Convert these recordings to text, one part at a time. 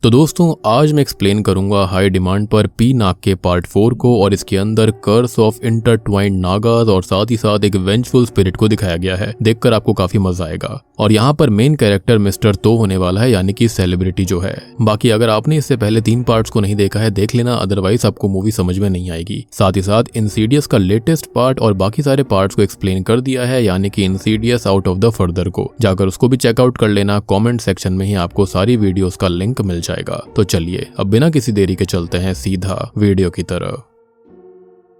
तो दोस्तों आज मैं एक्सप्लेन करूंगा हाई डिमांड पर पी नाग के पार्ट 4 को और इसके अंदर कर्स ऑफ इंटरट्वाइंड नागास और साथ ही साथ एक वेंजफुल स्पिरिट को दिखाया गया है। देखकर आपको काफी मजा आएगा। और यहाँ पर मेन कैरेक्टर मिस्टर तो होने वाला है, यानी कि सेलिब्रिटी जो है। बाकी अगर आपने इससे पहले 3 पार्ट्स को नहीं देखा है देख लेना, अदरवाइज आपको मूवी समझ में नहीं आएगी। साथ ही साथ इंसीडियस का लेटेस्ट पार्ट और बाकी सारे पार्ट्स को एक्सप्लेन कर दिया है, यानी कि Insidious out of the further को जाकर उसको भी चेकआउट कर लेना। कॉमेंट सेक्शन में ही आपको सारी वीडियोस का लिंक मिल जाएगा। तो चलिए अब बिना किसी देरी के चलते हैं सीधा वीडियो की तरफ।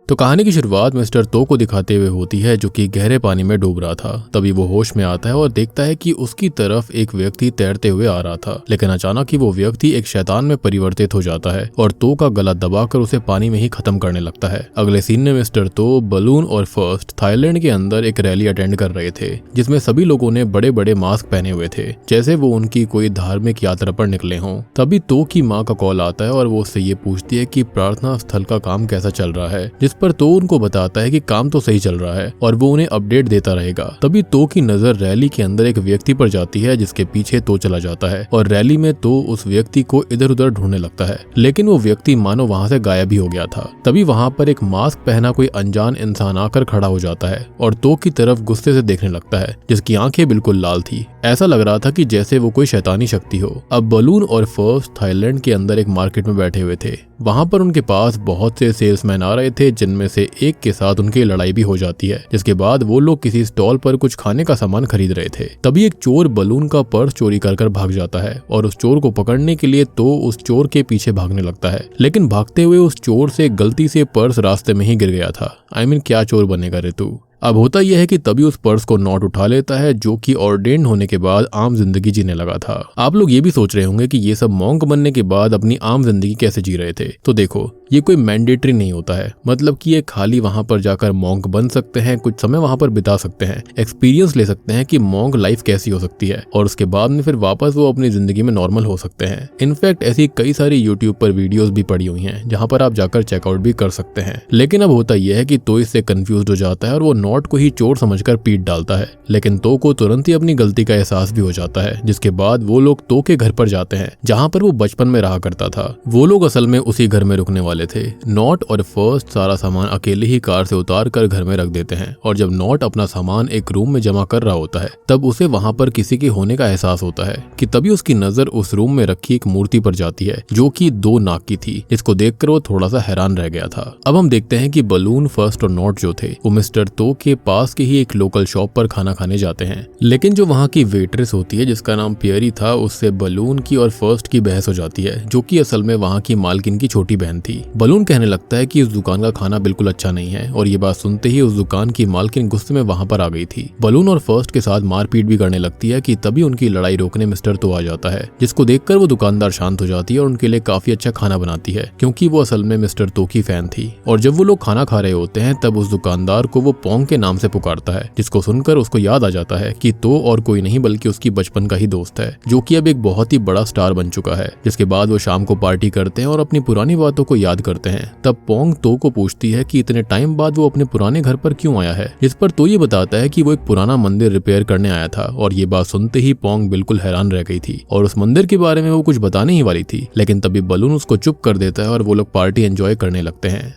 तो कहानी की शुरुआत मिस्टर तो को दिखाते हुए होती है, जो कि गहरे पानी में डूब रहा था। तभी वो होश में आता है और देखता है कि उसकी तरफ एक व्यक्ति तैरते हुए आ रहा था, लेकिन अचानक ही वो व्यक्ति एक शैतान में परिवर्तित हो जाता है और तो का गला दबाकर उसे पानी में ही खत्म करने लगता है। अगले सीन में मिस्टर तो, बलून और फर्स्ट थाईलैंड के अंदर एक रैली अटेंड कर रहे थे, जिसमें सभी लोगों ने बड़े बड़े मास्क पहने हुए थे, जैसे वो उनकी कोई धार्मिक यात्रा पर निकले हों। तभी तो की माँ का कॉल आता है और वो उससे ये पूछती है कि प्रार्थना स्थल का काम कैसा चल रहा है, जिस पर तो उनको बताता है कि काम तो सही चल रहा है और वो उन्हें अपडेट देता रहेगा। तभी तो की नजर रैली के अंदर एक व्यक्ति पर जाती है, जिसके पीछे तो चला जाता है और रैली में तो उस व्यक्ति को इधर उधर ढूंढने लगता है, लेकिन वो व्यक्ति मानो वहां से गायब ही हो गया था। तभी वहां पर एक मास्क पहना कोई अनजान इंसान आकर खड़ा हो जाता है और तो की तरफ गुस्से से देखने लगता है, जिसकी आंखें बिल्कुल लाल थी। ऐसा लग रहा था कि जैसे वो कोई शैतानी शक्ति हो। अब बलून और फर्स्ट थाईलैंड के अंदर एक मार्केट में बैठे हुए थे। वहां पर उनके पास बहुत से सेल्समैन आ रहे थे, जिनमें से एक के साथ उनकी लड़ाई भी हो जाती है, जिसके बाद वो लोग किसी स्टॉल पर कुछ खाने का सामान खरीद रहे थे। तभी एक चोर बलून का पर्स चोरी कर भाग जाता है और उस चोर को पकड़ने के लिए तो उस चोर के पीछे भागने लगता है, लेकिन भागते हुए उस चोर से गलती से पर्स रास्ते में ही गिर गया था। क्या चोर बनेगा रे तू। अब होता यह है कि तभी उस पर्स को नॉट उठा लेता है, जो कि ऑर्डेन्ड होने के बाद आम जिंदगी जीने लगा था। आप लोग ये भी सोच रहे होंगे कि ये सब मॉन्क बनने के बाद अपनी आम जिंदगी कैसे जी रहे थे। तो देखो, ये कोई मैंडेटरी नहीं होता है, मतलब कि ये खाली वहां पर जाकर मॉन्क बन सकते हैं, कुछ समय वहां पर बिता सकते हैं, एक्सपीरियंस ले सकते हैं कि मॉन्क लाइफ कैसी हो सकती है, और उसके बाद में फिर वापस वो अपनी जिंदगी में नॉर्मल हो सकते हैं। इनफैक्ट ऐसी कई सारी यूट्यूब पर वीडियोस भी पड़ी हुई हैं, जहां पर आप जाकर चेकआउट भी कर सकते हैं। लेकिन अब होता यह है कि तो इससे कंफ्यूज हो जाता है और वो नॉट को ही चोर समझकर पीट डालता है, लेकिन तो को तुरंत ही अपनी गलती का एहसास भी हो जाता है। जिसके बाद वो लोग तो के घर पर जाते हैं, जहां पर वो बचपन में रहा करता था। वो लोग असल में उसी घर में रुकने वाले थे। नॉट और फर्स्ट सारा सामान अकेले ही कार से उतार कर घर में रख देते हैं, और जब नॉट अपना सामान एक रूम में जमा कर रहा होता है, तब उसे वहां पर किसी के होने का एहसास होता है कि तभी उसकी नजर उस रूम में रखी एक मूर्ति पर जाती है, जो कि 2 नाग की थी, जिसको देखकर वो थोड़ा सा हैरान रह गया था। अब हम देखते हैं कि बलून, फर्स्ट और नॉट जो थे वो मिस्टर तो के पास के ही एक लोकल शॉप पर खाना खाने जाते हैं, लेकिन जो वहां की वेट्रेस होती है, जिसका नाम पियरी था, उससे बलून की और फर्स्ट की बहस हो जाती है, जो कि असल में वहां की मालकिन की छोटी बहन थी। बलून कहने लगता है कि इस दुकान का खाना बिल्कुल अच्छा नहीं है, और ये बात सुनते ही उस दुकान की मालकिन गुस्से में वहां पर आ गई थी। बलून और फर्स्ट के साथ मारपीट भी करने लगती है कि तभी उनकी लड़ाई रोकने मिस्टर तो आ जाता है, जिसको देखकर वो दुकानदार शांत हो जाती है और उनके लिए काफी अच्छा खाना बनाती है, क्योंकि वो असल में मिस्टर तो की फैन थी। और जब वो लोग खाना खा रहे होते हैं, तब उस दुकानदार को वो पोंग के नाम से पुकारता है, जिसको सुनकर उसको याद आ जाता है कि तो और कोई नहीं बल्कि उसकी बचपन का ही दोस्त है, जो कि अब एक बहुत ही बड़ा स्टार बन चुका है। जिसके बाद वो शाम को पार्टी करते हैं और अपनी पुरानी बातों को याद करते हैं। तब पोंग तो को पूछती है कि इतने टाइम बाद वो अपने पुराने घर पर क्यों आया है, जिस पर तो ये बताता है कि वो एक पुराना मंदिर रिपेयर करने आया था। और ये बात सुनते ही पोंग बिल्कुल हैरान रह गई थी और उस मंदिर के बारे में वो कुछ बताने ही वाली थी, लेकिन तभी बलून उसको चुप कर देता है और वो लोग पार्टी एंजॉय करने लगते हैं।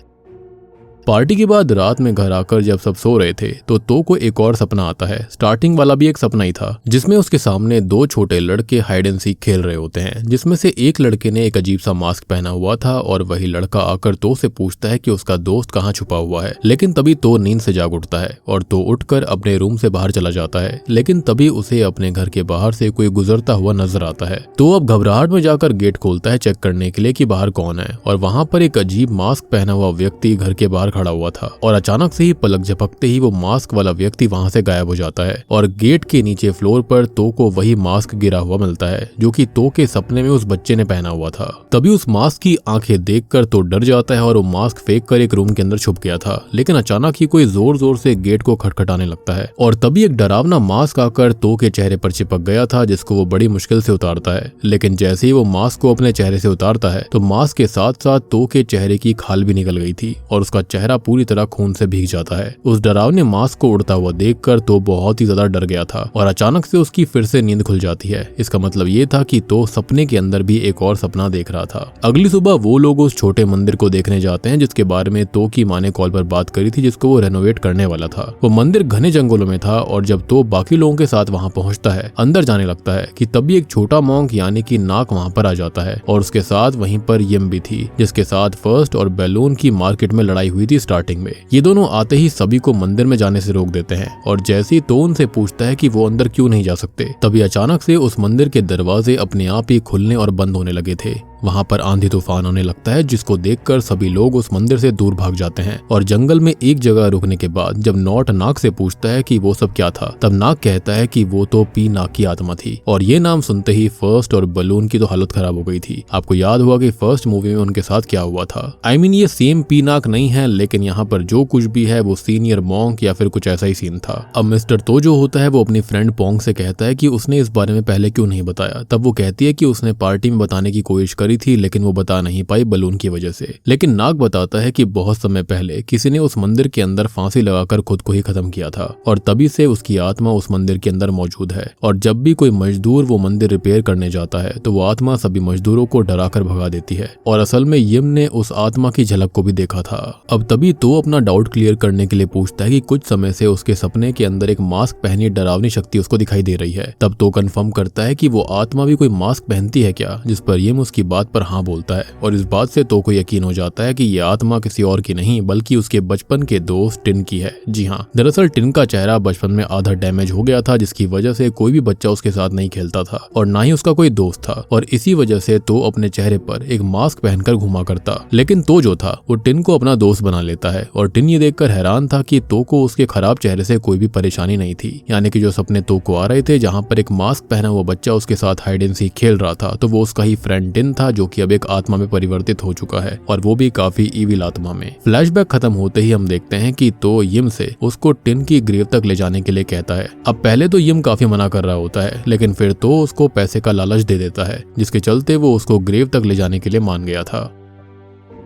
पार्टी के बाद रात में घर आकर जब सब सो रहे थे, तो को एक और सपना आता है। स्टार्टिंग वाला भी एक सपना ही था, जिसमें उसके सामने 2 छोटे लड़के हाइड एंड सीक खेल रहे होते हैं, जिसमें से एक लड़के ने एक अजीब सा मास्क पहना हुआ था, और वही लड़का आकर तो से पूछता है कि उसका दोस्त कहाँ छुपा हुआ है। लेकिन तभी तो नींद से जाग उठता है और तो उठकर अपने रूम से बाहर चला जाता है, लेकिन तभी उसे अपने घर के बाहर से कोई गुजरता हुआ नजर आता है। तो अब घबराहट में जाकर गेट खोलता है चेक करने के लिए कि बाहर कौन है, और वहां पर एक अजीब मास्क पहना हुआ व्यक्ति घर के बाहर खड़ा हुआ था, और अचानक से ही पलक झपकते ही वो मास्क वाला व्यक्ति वहां से गायब हो जाता है, और गेट के नीचे फ्लोर पर तो को वही मास्क गिरा हुआ मिलता है, जो कि तो के सपने में उस बच्चे ने पहना हुआ था। तभी उस मास्क की आंखें देखकर तो डर जाता है और वो मास्क फेंक कर एक रूम के अंदर छुप गया था, लेकिन अचानक ही कोई जोर जोर से गेट को खटखटाने लगता है, और तभी एक डरावना मास्क आकर तो के चेहरे पर चिपक गया था, जिसको वो बड़ी मुश्किल से उतारता है। लेकिन जैसे ही वो मास्क को अपने चेहरे से उतारता है, तो मास्क के साथ साथ तो के चेहरे की खाल भी निकल गई थी और उसका चेहरा चेहरा पूरी तरह खून से भीग जाता है। उस डरावने मास्क को उड़ता हुआ देखकर तो बहुत ही ज्यादा डर गया था और अचानक से उसकी फिर से नींद खुल जाती है। इसका मतलब ये था कि तो सपने के अंदर भी एक और सपना देख रहा था। अगली सुबह वो लोग उस छोटे मंदिर को देखने जाते हैं जिसके बारे में तो की माँ ने कॉल पर बात करी थी, जिसको वो रेनोवेट करने वाला था। वो मंदिर घने जंगलों में था और जब तो बाकी लोगों के साथ वहाँ पहुँचता है, अंदर जाने लगता है कि तभी एक छोटा मॉन्क यानी कि नाक वहाँ पर आ जाता है और उसके साथ वहीं पर यम भी थी, जिसके साथ फर्स्ट और बैलून की मार्केट में लड़ाई हुई थी स्टार्टिंग में। ये दोनों आते ही सभी को मंदिर में जाने से रोक देते हैं और जैसे ही तो उनसे पूछता है कि वो अंदर क्यों नहीं जा सकते, तभी अचानक से उस मंदिर के दरवाजे अपने आप ही खुलने और बंद होने लगे थे। वहाँ पर आंधी तूफान आने लगता है जिसको देखकर सभी लोग उस मंदिर से दूर भाग जाते हैं और जंगल में एक जगह रुकने के बाद जब नॉट नाग से पूछता है कि वो सब क्या था, तब नाग कहता है कि वो तो पी नाग की आत्मा थी। और ये नाम सुनते ही फर्स्ट और बलून की तो हालत खराब हो गई थी। आपको याद होगा कि फर्स्ट मूवी में उनके साथ क्या हुआ था। आई मीन ये सेम पी नाग नहीं है, लेकिन यहाँ पर जो कुछ भी है वो सीनियर मॉन्क या फिर कुछ ऐसा ही सीन था। अब मिस्टर तो जो होता है वो अपनी फ्रेंड पोंग से कहता है कि उसने इस बारे में पहले क्यों नहीं बताया। तब वो कहती है कि उसने पार्टी में बताने की कोशिश करी थी लेकिन वो बता नहीं पाई बलून की वजह से। लेकिन नाग बताता है कि बहुत समय पहले किसी ने उस मंदिर के अंदर फांसी लगाकर खुद को ही खत्म किया था और तभी से उसकी आत्मा उस मंदिर के अंदर मौजूद है और जब भी कोई मजदूर वो मंदिर रिपेयर करने जाता है तो वो आत्मा सभी मजदूरों को डराकर भगा देती है और असल में यम ने उस आत्मा की झलक को भी देखा था। अब तभी तो अपना डाउट क्लियर करने के लिए पूछता है कि कुछ समय से उसके सपने के अंदर एक मास्क पहनी डरावनी शक्ति उसको दिखाई दे रही है। तब तो कंफर्म करता है कि वो आत्मा भी कोई मास्क पहनती है क्या, जिस पर यम उसकी बात पर हाँ बोलता है और इस बात से तो को यकीन हो जाता है कि ये आत्मा किसी और की नहीं बल्कि उसके बचपन के दोस्त टिन की है। जी हाँ, दरअसल टिन का चेहरा बचपन में आधा डैमेज हो गया था जिसकी वजह से कोई भी बच्चा उसके साथ नहीं खेलता था और ना ही उसका कोई दोस्त था और इसी वजह से तो अपने चेहरे पर एक मास्क पहनकर घुमा करता। लेकिन तो जो था वो टिन को अपना दोस्त बना लेता है और टिन ये देखकर हैरान था कि तो को उसके खराब चेहरे से कोई भी परेशानी नहीं थी। यानी कि जो सपने तो को आ रहे थे जहाँ पर एक मास्क पहना हुआ बच्चा उसके साथ हाइड एंड सीक खेल रहा था तो वो उसका ही फ्रेंड टिन था जो कि अब एक आत्मा में परिवर्तित हो चुका है और वो भी काफी ईविल आत्मा में। फ्लैशबैक खत्म होते ही हम देखते हैं कि तो यम से उसको टिन की ग्रेव तक ले जाने के लिए कहता है। अब पहले तो यम काफी मना कर रहा होता है लेकिन फिर तो उसको पैसे का लालच दे देता है जिसके चलते वो उसको ग्रेव तक ले जाने के लिए मान गया था।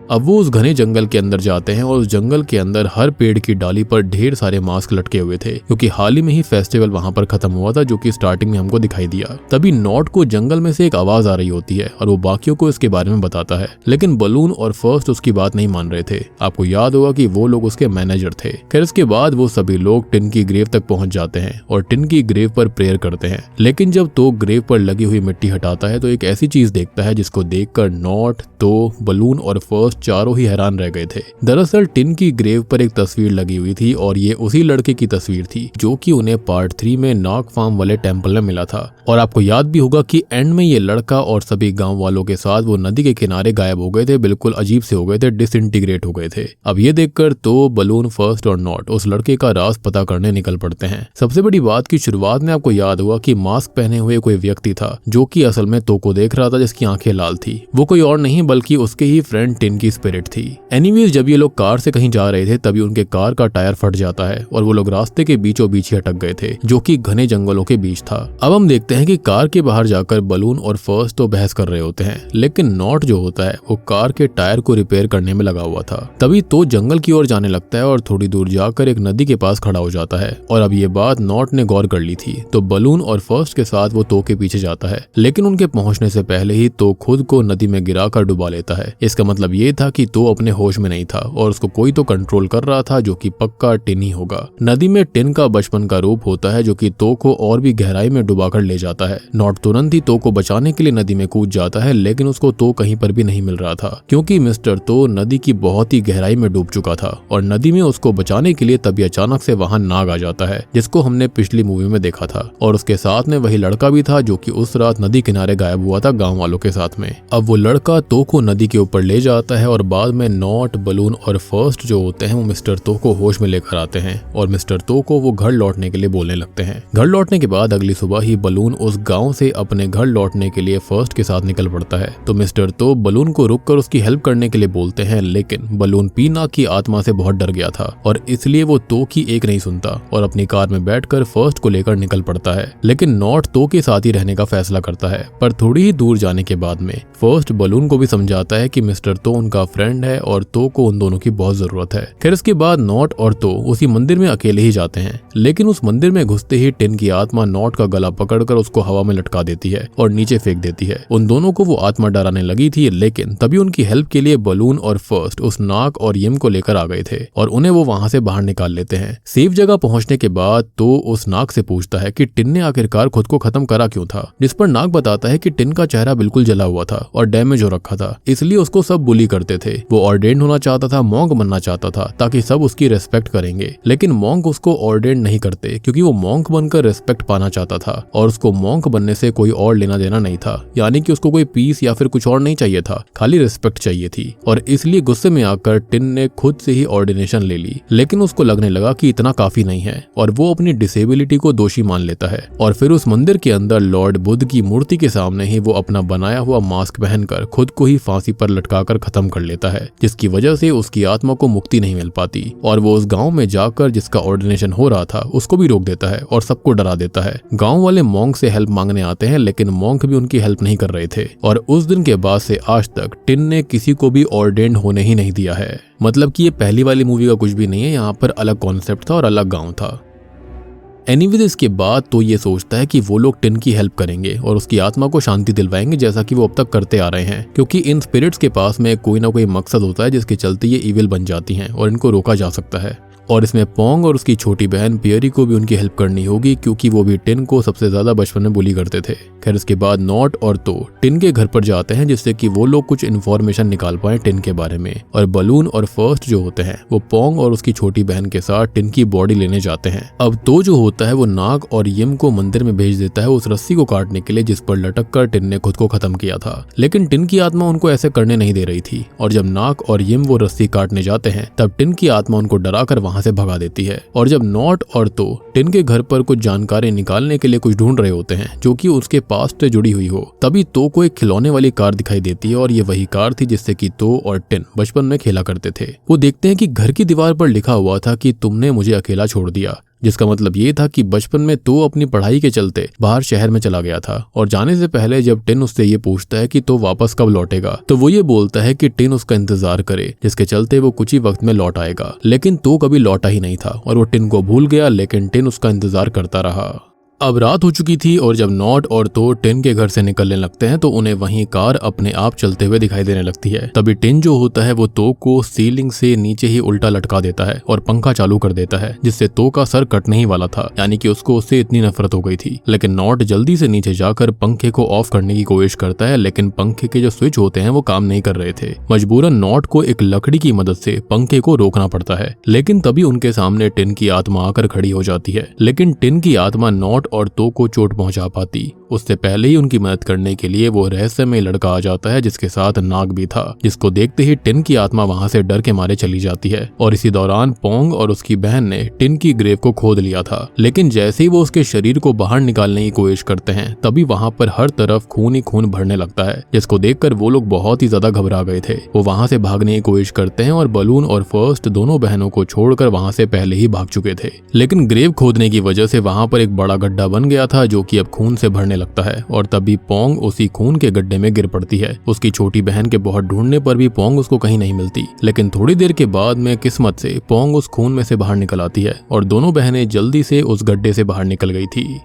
अब वो उस घने जंगल के अंदर जाते हैं और उस जंगल के अंदर हर पेड़ की डाली पर ढेर सारे मास्क लटके हुए थे क्योंकि हाल ही में ही फेस्टिवल वहां पर खत्म हुआ था जो कि स्टार्टिंग में हमको दिखाई दिया। तभी नॉट को जंगल में से एक आवाज आ रही होती है और वो बाकियों को इसके बारे में बताता है लेकिन बलून और फर्स्ट उसकी बात नहीं मान रहे थे। आपको याद होगा कि वो लोग उसके मैनेजर थे। खैर इसके बाद वो सभी लोग टिन की ग्रेव तक पहुंच जाते हैं और टिन की ग्रेव पर प्रेयर करते हैं। लेकिन जब तो ग्रेव पर लगी हुई मिट्टी हटाता है तो एक ऐसी चीज देखता है जिसको देखकर नॉट, तो, बलून और फर्स्ट चारों ही हैरान रह गए थे। दरअसल टिन की ग्रेव पर एक तस्वीर लगी हुई थी और ये उसी लड़के की तस्वीर थी जो कि उन्हें पार्ट 3 में नाग फार्म वाले टेम्पल में मिला था। और आपको याद भी होगा कि एंड में ये लड़का और सभी गांव वालों के साथ वो नदी के किनारे गायब हो गए थे, बिल्कुल अजीब से हो गए थे, डिसइंटीग्रेट हो गए थे। अब ये देखकर तो बलून, फर्स्ट और नॉट उस लड़के का राज पता करने निकल पड़ते हैं। सबसे बड़ी बात की शुरुआत में आपको याद हुआ कि मास्क पहने हुए कोई व्यक्ति था जो कि असल में तो को देख रहा था जिसकी आंखें लाल थी। वो कोई और नहीं बल्कि उसके ही फ्रेंड टिन की स्पिरिट थी। एनीवेज जब ये लोग कार से कहीं जा रहे थे तभी उनके कार का टायर फट जाता है और वो लोग रास्ते के बीचों बीच ही अटक गए थे जो कि घने जंगलों के बीच था। अब हम देखते हैं कि कार के बाहर जाकर बलून और फर्स्ट तो बहस कर रहे होते हैं लेकिन नॉट जो होता है वो कार के टायर को रिपेयर करने में लगा हुआ था। तभी तो जंगल की ओर जाने लगता है और थोड़ी दूर जाकर एक नदी के पास खड़ा हो जाता है और अब ये बात नॉट ने गौर कर ली थी तो बलून और फर्स्ट के साथ वो तो के पीछे जाता है लेकिन उनके पहुंचने से पहले ही तो खुद को नदी में गिराकर डुबा लेता है। इसका मतलब ये था कि तो अपने होश में नहीं था और उसको कोई तो कंट्रोल कर रहा था जो कि पक्का टिन ही होगा। नदी में टिन का बचपन का रूप होता है जो कि तो को और भी गहराई में डुबाकर ले जाता है। नॉट तुरंत ही तो को बचाने के लिए नदी में कूद जाता है लेकिन उसको तो कहीं पर भी नहीं मिल रहा था क्योंकि मिस्टर तो नदी की बहुत ही गहराई में डूब चुका था और नदी में उसको बचाने के लिए तभी अचानक से वहां नाग आ जाता है जिसको हमने पिछली मूवी में देखा था और उसके साथ में वही लड़का भी था जो कि उस रात नदी किनारे गायब हुआ था गाँव वालों के साथ में। अब वो लड़का तो को नदी के ऊपर ले जाता है और बाद में नॉट, बलून और फर्स्ट जो होते हैं वो मिस्टर तो को होश में लेकर आते हैं और मिस्टर तो को वो घर लौटने के लिए बोलने लगते हैं। घर लौटने के बाद अगली सुबह ही बलून उस गांव से अपने घर लौटने के लिए फर्स्ट के साथ निकल पड़ता है तो मिस्टर तो बलून को रुककर उसकी हेल्प करने के लिए बोलते हैं लेकिन बलून पीना की आत्मा से बहुत डर गया था और इसलिए वो तो की एक नहीं सुनता और अपनी कार में बैठकर फर्स्ट को लेकर निकल पड़ता है। लेकिन नॉट तो के साथ ही रहने का फैसला करता है पर थोड़ी ही दूर जाने के बाद में फर्स्ट बलून को भी समझाता है कि मिस्टर तो उनके उनका फ्रेंड है और तो को उन दोनों की बहुत जरूरत है। फिर इसके बाद नॉट और तो उसी मंदिर में अकेले ही जाते हैं, लेकिन उस मंदिर में घुसते ही टिन की आत्मा नॉट का गला पकड़कर उसको हवा में लटका देती है और नीचे फेंक देती है। उन दोनों को वो आत्मा डराने लगी थी, लेकिन तभी उनकी हेल्प के लिए बलून और फर्स्ट उस नाक और यम को लेकर आ गए थे और उन्हें वो वहां से बाहर निकाल लेते हैं। सेफ जगह पहुंचने के बाद तो उस नाक से पूछता है कि टिन ने आखिरकार खुद को खत्म करा क्यों था, जिस पर नाक बताता है कि टिन का चेहरा बिल्कुल जला हुआ था और डैमेज हो रखा था, इसलिए उसको सब बुली करते थे। वो ऑर्डेन्ड होना चाहता था, मॉन्क बनना चाहता था ताकि सब उसकी रेस्पेक्ट करेंगे, लेकिन मॉन्क उसको ऑर्डेन्ड नहीं करते क्योंकि वो मॉन्क बनकर रेस्पेक्ट पाना चाहता था और उसको मॉन्क बनने से कोई और लेना देना नहीं था, यानी कि उसको कोई पीस या फिर कुछ और नहीं चाहिए था, खाली रिस्पेक्ट चाहिए थी। और इसलिए गुस्से में आकर टिन ने खुद से ही ऑर्डिनेशन ले ली, लेकिन उसको लगने लगा कि इतना काफी नहीं है और वो अपनी डिसेबिलिटी को दोषी मान लेता है। और फिर उस मंदिर के अंदर लॉर्ड बुद्ध की मूर्ति के सामने ही वो अपना बनाया हुआ मास्क पहनकर खुद को ही फांसी पर लटकाकर खत्म कर लेता है, जिसकी वजह से उसकी आत्मा को मुक्ति नहीं मिल पाती। और वो उस गांव में जाकर जिसका ऑर्डिनेशन हो रहा था उसको भी रोक देता है और सबको डरा देता है। गांव वाले मॉन्क से हेल्प मांगने आते हैं, लेकिन मॉन्क भी उनकी हेल्प नहीं कर रहे थे। और उस दिन के बाद से आज तक टिन ने किसी को भी ऑर्डेन्ड होने ही नहीं दिया है। मतलब कि ये पहली वाली मूवी का कुछ भी नहीं है, यहाँ पर अलग कॉन्सेप्ट था और अलग गांव था। एनीवेज इसके बाद तो ये सोचता है कि वो लोग टिन की हेल्प करेंगे और उसकी आत्मा को शांति दिलवाएंगे, जैसा कि वो अब तक करते आ रहे हैं, क्योंकि इन स्पिरिट्स के पास में कोई ना कोई मकसद होता है जिसके चलते ये इविल बन जाती हैं और इनको रोका जा सकता है। और इसमें पोंग और उसकी छोटी बहन पियरी को भी उनकी हेल्प करनी होगी, क्योंकि वो भी टिन को सबसे ज्यादा बचपन में बुली करते थे। खैर इसके बाद नॉट और तो टिन के घर पर जाते हैं, जिससे कि वो लोग कुछ इन्फॉर्मेशन निकाल पाए टिन के बारे में। और बलून और फर्स्ट जो होते हैं वो पोंग और उसकी छोटी बहन के साथ टिन की बॉडी लेने जाते हैं। अब तो जो होता है वो नाग और यम को मंदिर में भेज देता है उस रस्सी को काटने के लिए जिस पर लटक कर टिन ने खुद को खत्म किया था, लेकिन टिन की आत्मा उनको ऐसे करने नहीं दे रही थी। और जब नाग और यम वो रस्सी काटने जाते हैं तब टिन की आत्मा उनको डरा कर वहां से भगा देती है। और जब नॉट और तो टिन के घर पर कुछ जानकारी निकालने के लिए कुछ ढूंढ रहे होते हैं जो कि उसके पास्ट से जुड़ी हुई हो, तभी तो को एक खिलौने वाली कार दिखाई देती है और ये वही कार थी जिससे कि तो और टिन बचपन में खेला करते थे। वो देखते हैं कि घर की दीवार पर लिखा हुआ था कि तुमने मुझे अकेला छोड़ दिया, जिसका मतलब ये था कि बचपन में तो अपनी पढ़ाई के चलते बाहर शहर में चला गया था। और जाने से पहले जब टिन उससे ये पूछता है कि तो वापस कब लौटेगा, तो वो ये बोलता है कि टिन उसका इंतजार करे, जिसके चलते वो कुछ ही वक्त में लौट आएगा। लेकिन तो कभी लौटा ही नहीं था और वो टिन को भूल गया, लेकिन टिन उसका इंतजार करता रहा। अब रात हो चुकी थी और जब नॉट और तो टिन के घर से निकलने लगते हैं तो उन्हें वहीं कार अपने आप चलते हुए दिखाई देने लगती है। तभी टिन जो होता है वो तो को सीलिंग से नीचे ही उल्टा लटका देता है और पंखा चालू कर देता है, जिससे तो का सर कटने ही वाला था, यानी कि उसको उससे इतनी नफरत हो गई थी। लेकिन नॉट जल्दी से नीचे जाकर पंखे को ऑफ करने की कोशिश करता है, लेकिन पंखे के जो स्विच होते हैं वो काम नहीं कर रहे थे। मजबूरन नॉट को एक लकड़ी की मदद से पंखे को रोकना पड़ता है, लेकिन तभी उनके सामने टिन की आत्मा आकर खड़ी हो जाती है। लेकिन टिन की आत्मा नॉट और तो को चोट पहुंचा पाती उससे पहले ही उनकी मदद करने के लिए वो रहस्यमय लड़का आ जाता है, जिसके साथ नाग भी था, जिसको देखते ही टिन की आत्मा वहां से डर के मारे चली जाती है। और इसी दौरान पोंग और उसकी बहन ने टिन की ग्रेव को खोद लिया था, लेकिन जैसे ही वो उसके शरीर को बाहर निकालने की कोशिश करते हैं तभी वहां पर हर तरफ खून ही खून भरने लगता है, जिसको देखकर वो लोग बहुत ही ज्यादा घबरा गए थे। वो वहां से भागने की कोशिश करते हैं और बलून और फर्स्ट दोनों बहनों को छोड़कर वहां से पहले ही भाग चुके थे। लेकिन ग्रेव खोदने की वजह से वहां पर एक बड़ा गड्ढा बन गया था जो कि अब खून से भरने लगता है। और तभी पोंग उसी खून के गड्ढे में गिर पड़ती है। उसकी छोटी बहन के बहुत ढूंढने पर भी पोंग उसको कहीं नहीं मिलती, लेकिन थोड़ी देर के बाद में किस्मत से पोंग उस खून में से बाहर निकल आती है और दोनों बहनें जल्दी से उस गड्ढे से बाहर निकल गई थी।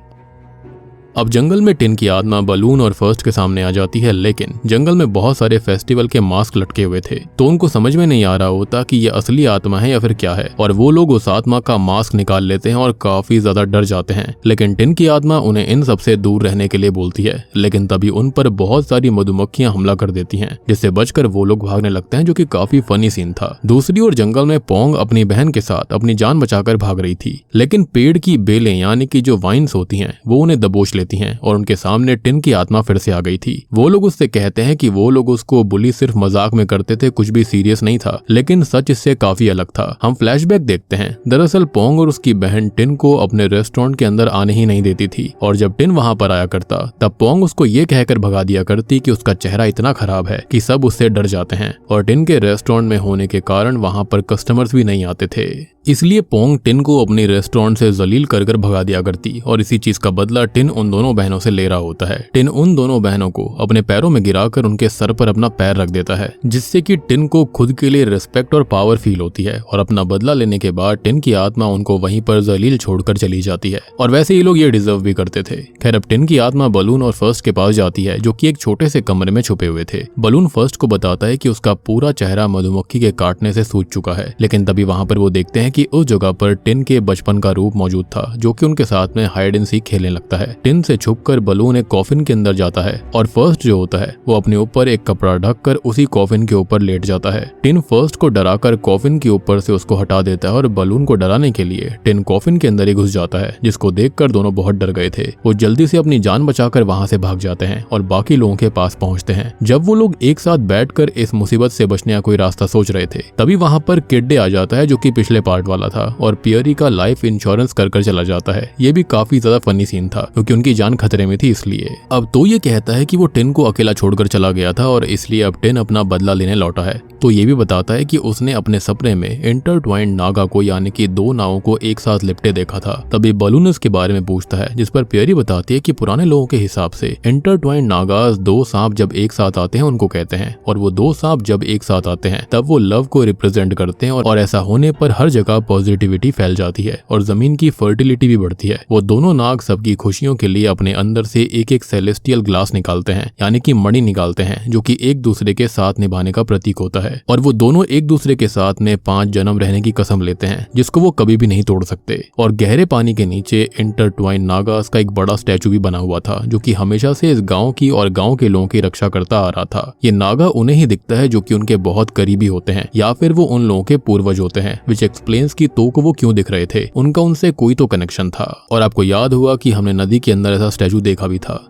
अब जंगल में टिन की आत्मा बलून और फर्स्ट के सामने आ जाती है, लेकिन जंगल में बहुत सारे फेस्टिवल के मास्क लटके हुए थे, तो उनको समझ में नहीं आ रहा होता कि ये असली आत्मा है या फिर क्या है। और वो लोग उस आत्मा का मास्क निकाल लेते हैं और काफी ज्यादा डर जाते हैं। लेकिन टिन की आत्मा उन्हें इन सबसे दूर रहने के लिए बोलती है, लेकिन तभी उन पर बहुत सारी मधुमक्खियां हमला कर देती हैं, जिससे बचकर वो लोग भागने लगते हैं, जो कि काफी फनी सीन था। दूसरी ओर जंगल में पोंग अपनी बहन के साथ अपनी जान बचाकर भाग रही थी, लेकिन पेड़ की बेलें यानी कि जो वाइन्स होती हैं वो उन्हें दबोच लेती हैं और उनके सामने टिन की आत्मा फिर से आ गई थी। वो लोग उससे कहते हैं कि वो लोग उसको बुली सिर्फ मजाक में करते थे, कुछ भी सीरियस नहीं था, लेकिन सच इससे काफी अलग था। हम फ्लैशबैक देखते हैं। दरअसल पोंग और उसकी बहन टिन को अपने रेस्टोरेंट के अंदर आने ही नहीं देती थी, और जब टिन वहां पर आया करता तब पोंग उसको ये कहकर भगा दिया करती कि उसका चेहरा इतना खराब है कि सब उससे डर जाते हैं। और टिन के रेस्टोरेंट में होने के कारण वहां पर कस्टमर्स भी नहीं आते थे, इसलिए पोंग टिन को अपनी रेस्टोरेंट से जलील कर भगा दिया करती और इसी चीज का बदला टिन उन दोनों बहनों से ले रहा होता है। टिन उन दोनों बहनों को अपने पैरों में गिराकर उनके सर पर अपना पैर रख देता है, जिससे कि टिन को खुद के लिए रिस्पेक्ट और पावर फील होती है और अपना बदला लेने के बाद टिन की आत्मा उनको वहीं पर जलील छोड़कर चली जाती है। और वैसे ही लोग ये डिजर्व भी करते थे। खैर, अब टिन की आत्मा बलून और फर्स्ट के पास जाती है, जो कि एक छोटे से कमरे में छुपे हुए थे। बलून फर्स्ट को बताता है कि उसका पूरा चेहरा मधुमक्खी के काटने से सूज चुका है, लेकिन तभी वहां पर वो देखते हैं कि उस जगह पर टिन के बचपन का रूप मौजूद था, जो कि उनके साथ में हाइड एंड सीक खेलने लगता है। टिन से छुपकर बलून एक कॉफिन के अंदर जाता है और फर्स्ट जो होता है वो अपने ऊपर एक कपड़ा ढककर उसी कॉफिन के ऊपर लेट जाता है। टिन फर्स्ट को डराकर कॉफिन के ऊपर से उसको हटा देता है और बलून को डराने के लिए टिन कॉफिन के अंदर ही घुस जाता है, जिसको देखकर दोनों बहुत डर गए थे। वो जल्दी से अपनी जान बचाकर वहां से भाग जाते हैं और बाकी लोगों के पास पहुंचते हैं। जब वो लोग एक साथ बैठकर इस मुसीबत से बचने का कोई रास्ता सोच रहे थे, तभी वहां पर किड्डे आ जाता है, जो कि पिछले पार्ट वाला था, और पियरी का लाइफ इंश्योरेंस कर चला जाता है। ये भी काफी ज्यादा फनी सीन था, क्योंकि उनकी जान खतरे में थी इसलिए। अब तो ये कहता है कि वो टिन को अकेला छोड़कर चला गया था और इसलिए अब टिन अपना बदला लेने लौटा है। तो ये भी बताता है कि उसने अपने सपने में इंटरट्वाइंड नागा को, यानी कि दो नावों को एक साथ लिपटे देखा था। तभी बलून इसके बारे में पूछता है, जिस पर पियरी बताती है कि पुराने लोगों के हिसाब से इंटरट्वाइंड नागास दो सांप जब एक साथ आते हैं उनको कहते हैं, और वो दो सांप जब एक साथ आते हैं तब वो लव को रिप्रेजेंट करते हैं, और ऐसा होने पर हर जगह पॉजिटिविटी फैल जाती है और जमीन की फर्टिलिटी भी बढ़ती है। वो दोनों नाग सबकी खुशियों के लिए अपने अंदर से एक एक सेलेस्टियल ग्लास निकालते हैं, यानी कि मणि निकालते हैं, जो कि एक दूसरे के साथ निभाने का प्रतीक होता है। और वो दोनों एक दूसरे के साथ में 5 जन्म रहने की कसम लेते हैं, जिसको वो कभी भी नहीं तोड़ सकते। और गहरे पानी के नीचे इंटरट्वाइंड नागास का एक बड़ा स्टैचू भी बना हुआ था, जो कि हमेशा से इस गांव की और गांव के लोगों की रक्षा करता आ रहा था। ये नागा उन्हें ही दिखता है जो कि उनके बहुत करीबी होते हैं, या फिर वो उन लोगों के पूर्वज होते हैं, विच एक्सप्लेन्स कि तो को वो क्यों दिख रहे थे। उनका उनसे कोई तो कनेक्शन था। और आपको याद हुआ कि हमने नदी के अंदर ऐसा स्टैचू देखा भी था।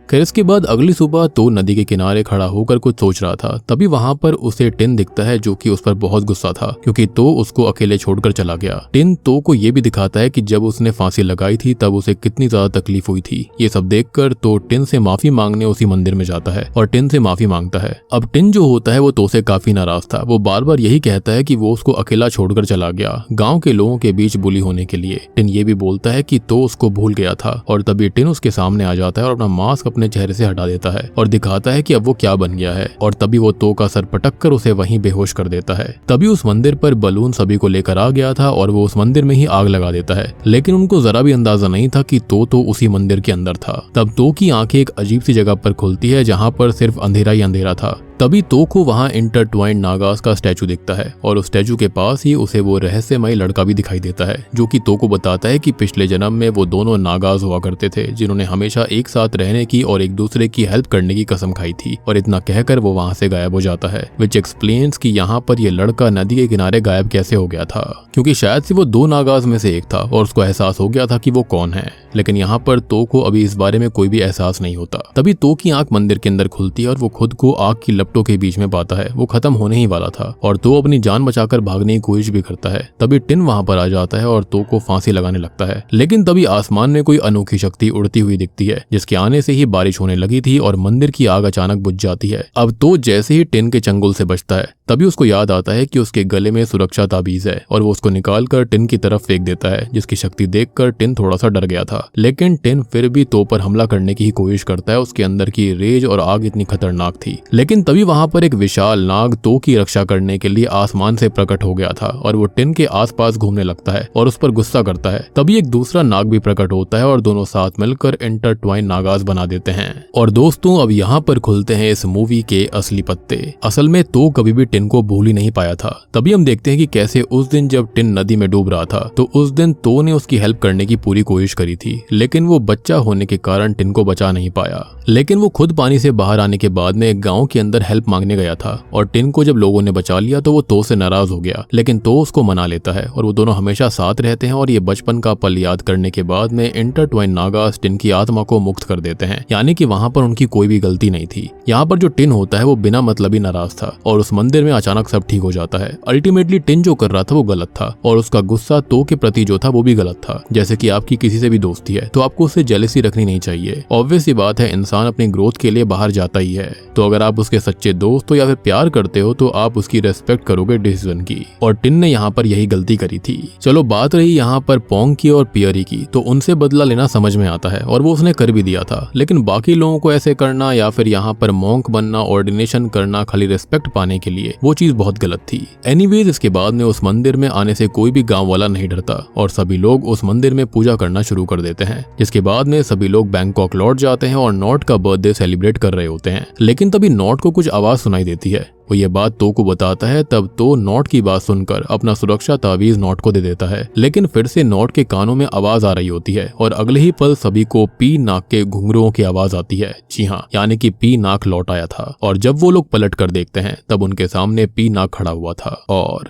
खैर, इसके बाद अगली सुबह तो नदी के किनारे खड़ा होकर कुछ सोच रहा था। तभी वहां पर उसे टिन दिखता है, जो कि उस पर बहुत गुस्सा था, क्योंकि तो उसको अकेले छोड़कर चला गया। टिन तो को ये भी दिखाता है कि जब उसने फांसी लगाई थी तब उसे कितनी ज्यादा तकलीफ हुई थी। ये सब देखकर तो टिन से माफी मांगने उसी मंदिर में जाता है और टिन से माफी मांगता है। अब टिन जो होता है वो तो से काफी नाराज था। वो बार बार यही कहता है कि वो उसको अकेला छोड़कर चला गया गाँव के लोगों के बीच बुली होने के लिए। टिन ये भी बोलता है कि तो उसको भूल गया था, और तभी टिन उसके सामने आ जाता है और अपना मास्क अपने चेहरे से हटा देता है और दिखाता है कि अब वो क्या बन गया है। और तभी वो तो का सर पटक कर उसे वहीं बेहोश कर देता है। तभी उस मंदिर पर बलून सभी को लेकर आ गया था और वो उस मंदिर में ही आग लगा देता है, लेकिन उनको जरा भी अंदाजा नहीं था कि तो उसी मंदिर के अंदर था। तब तो की आंखें एक अजीब सी जगह पर खुलती है, जहाँ पर सिर्फ अंधेरा ही अंधेरा था। तभी तो को वहां इंटरट्वाइंड नागास का स्टैचू दिखता है, और उस स्टैचू के पास ही उसे वो रहस्यमय लड़का भी दिखाई देता है, जो कि तो को बताता है कि पिछले जन्म में वो दोनों नागास हुआ करते थे, जिन्होंने हमेशा एक साथ रहने की और एक दूसरे की हेल्प करने की कसम खाई थी। और इतना कहकर वो वहां से गायब हो जाता है, विच एक्सप्लेन्स कि यहाँ पर ये लड़का नदी के किनारे गायब कैसे हो गया था, क्योंकि शायद से वो 2 नागास में से एक था और उसको एहसास हो गया था कि वो कौन है। लेकिन यहाँ पर तो को अभी इस बारे में कोई भी एहसास नहीं होता। तभी तो की आंख मंदिर के अंदर खुलती है और वो खुद को आग की लपटों के बीच में पाता है। वो खत्म होने ही वाला था और तो अपनी जान बचाकर भागने की कोशिश भी करता है। तभी टिन वहां पर आ जाता है और तो को फांसी लगाने लगता है। लेकिन तभी आसमान में कोई अनोखी शक्ति उड़ती हुई दिखती है, जिसके आने से ही बारिश होने लगी थी और मंदिर की आग अचानक बुझ जाती है। अब तो जैसे ही टिन के चंगुल से बचता है, तभी उसको याद आता है कि उसके गले में सुरक्षा ताबीज है, और वो उसको निकाल कर टिन की तरफ फेंक देता है, जिसकी शक्ति देखकर टिन थोड़ा सा डर गया था। लेकिन टिन फिर भी तो पर हमला करने की ही कोशिश करता है। उसके अंदर की रेज और आग इतनी खतरनाक थी। लेकिन तभी वहां पर एक विशाल नाग तो की रक्षा करने के लिए आसमान से प्रकट हो गया था, और वो टिन के आसपास घूमने लगता है और उस पर गुस्सा करता है। तभी एक दूसरा नाग भी प्रकट होता है और दोनों साथ मिलकर इंटरट्वाइन नागास बना देते हैं। और दोस्तों, अब यहाँ पर खुलते हैं इस मूवी के असली पत्ते। असल में तो कभी भी टिन को भूल ही नहीं पाया था। तभी हम देखते हैं कि कैसे उस दिन जब टिन नदी में डूब रहा था, तो उस दिन तो ने उसकी हेल्प करने की पूरी कोशिश करी थी, लेकिन वो बच्चा होने के कारण टिन को बचा नहीं पाया। लेकिन वो खुद पानी से बाहर आने के बाद में एक गांव के अंदर हेल्प मांगने गया था, और टिन को जब लोगों ने बचा लिया तो वो तो से नाराज हो गया। लेकिन तो उसको मना लेता है और वो दोनों हमेशा साथ रहते हैं। और ये बचपन का पल याद करने के बाद में इंटरट्वाइन नागास टिन की आत्मा को मुक्त कर देते हैं, यानी कि वहां पर उनकी कोई भी गलती नहीं थी। यहाँ पर जो टिन होता है वो बिना मतलब ही नाराज था और उस मंदिर में में अचानक सब ठीक हो जाता है। अल्टीमेटली टिन जो कर रहा था वो गलत था और उसका गुस्सा तो के प्रति जो था वो भी गलत था। जैसे कि आपकी किसी से भी दोस्ती है तो आपको उससे जेलसी रखनी नहीं चाहिए। ऑब्वियस सी बात है, इंसान अपनी ग्रोथ के लिए बाहर जाता ही है, तो अगर आप उसके सच्चे दोस्त हो या फिर प्यार करते हो तो आप उसकी रेस्पेक्ट करोगे डिसीजन की, और टिन ने यहाँ पर यही गलती करी थी। चलो बात रही यहाँ पर पोंग की और पियरी की, तो उनसे बदला लेना समझ में आता है और वो उसने कर भी दिया था, लेकिन बाकी लोगों को ऐसे करना या फिर यहाँ पर मॉन्क बनना, ऑर्डिनेशन करना खाली रेस्पेक्ट पाने के लिए, वो चीज बहुत गलत थी। एनीवेज इसके बाद में उस मंदिर में आने से कोई भी गांव वाला नहीं डरता और सभी लोग उस मंदिर में पूजा करना शुरू कर देते हैं, जिसके बाद में सभी लोग बैंकॉक लौट जाते हैं और नॉट का बर्थडे सेलिब्रेट कर रहे होते हैं। लेकिन तभी नॉट को कुछ आवाज सुनाई देती है। वो ये बात तो को बताता है, तब तो नॉट की बात सुनकर अपना सुरक्षा तावीज नॉट को दे देता है, लेकिन फिर से नॉट के कानों में आवाज आ रही होती है और अगले ही पल सभी को पी नाक के घुंघरुओं की आवाज आती है। जी हाँ, यानी कि पी नाक लौट आया था और जब वो लोग पलट कर देखते हैं तब उनके सामने पी नाक खड़ा हुआ था। और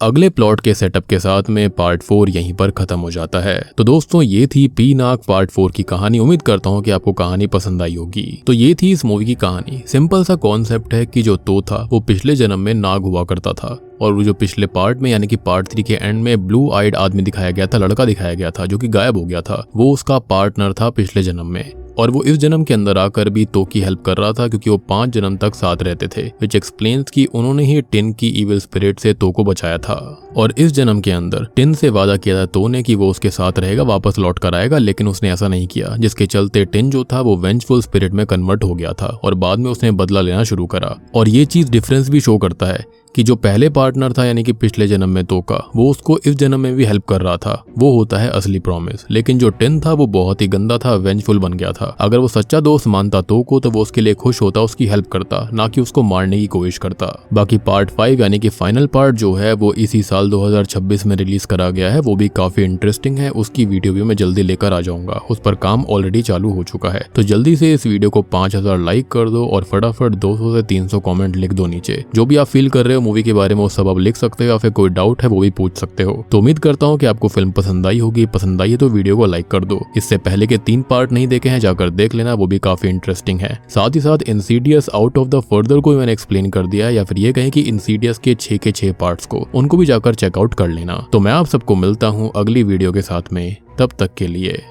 अगले प्लॉट के सेटअप के साथ में पार्ट 4 यहीं पर खत्म हो जाता है। तो दोस्तों ये थी पी नाक पार्ट 4 की कहानी। उम्मीद करता हूँ कि आपको कहानी पसंद आई होगी। तो ये थी इस मूवी की कहानी। सिंपल सा कॉन्सेप्ट है कि जो तो था वो पिछले जन्म में नाग हुआ करता था, और वो जो पिछले पार्ट में यानी कि पार्ट 3 के एंड में ब्लू आइड आदमी दिखाया गया था, लड़का दिखाया गया था जो कि गायब हो गया था, वो उसका पार्टनर था पिछले जन्म में, और वो इस जन्म के अंदर आकर भी तो की हेल्प कर रहा था क्योंकि वो 5 जन्म तक साथ रहते थे, विच एक्सप्लेन्स कि उन्होंने ही टिन की इविल स्पिरिट से तो को बचाया था। और इस जन्म के अंदर टिन से वादा किया था तो ने कि वो उसके साथ रहेगा, वापस लौट कर आएगा, लेकिन उसने ऐसा नहीं किया, जिसके चलते टिन जो था वो वेंजफुल स्पिरिट में कन्वर्ट हो गया था और बाद में उसने बदला लेना शुरू करा। और ये चीज डिफरेंस भी शो करता है कि जो पहले पार्टनर था यानी कि पिछले जन्म में तो का, वो उसको इस जन्म में भी हेल्प कर रहा था, वो होता है असली प्रॉमिस। लेकिन जो टिन था वो बहुत ही गंदा था, वेंजफुल बन गया था। अगर वो सच्चा दोस्त मानता तो को, तो वो उसके लिए खुश होता, उसकी हेल्प करता, ना कि उसको मारने की कोशिश करता। बाकी पार्ट 5 यानी कि फाइनल पार्ट जो है वो इसी साल 2026 में रिलीज करा गया है, वो भी काफी इंटरेस्टिंग है। उसकी वीडियो भी मैं जल्दी लेकर आ जाऊंगा, उस पर काम ऑलरेडी चालू हो चुका है। तो जल्दी से इस वीडियो को 5000 लाइक कर दो और फटाफट 200 से 300 कॉमेंट लिख दो नीचे। जो भी आप फील कर रहे हो मूवी के बारे में वो सब आप लिख सकते हो, या फिर कोई डाउट है वो भी पूछ सकते हो। तो उम्मीद करता हूँ कि आपको फिल्म पसंद आई होगी। पसंद आई है तो वीडियो को लाइक कर दो। इससे पहले के 3 पार्ट नहीं देखे हैं जाकर देख लेना, वो भी काफी इंटरेस्टिंग है। साथ ही साथ Insidious out of the further को मैंने एक्सप्लेन कर दिया है, या फिर ये कहें कि इंसीडियस के 6 के 6 पार्ट्स को, उनको भी जाकर चेकआउट कर लेना। तो मैं आप सबको मिलता हूँ अगली वीडियो के साथ में, तब तक के लिए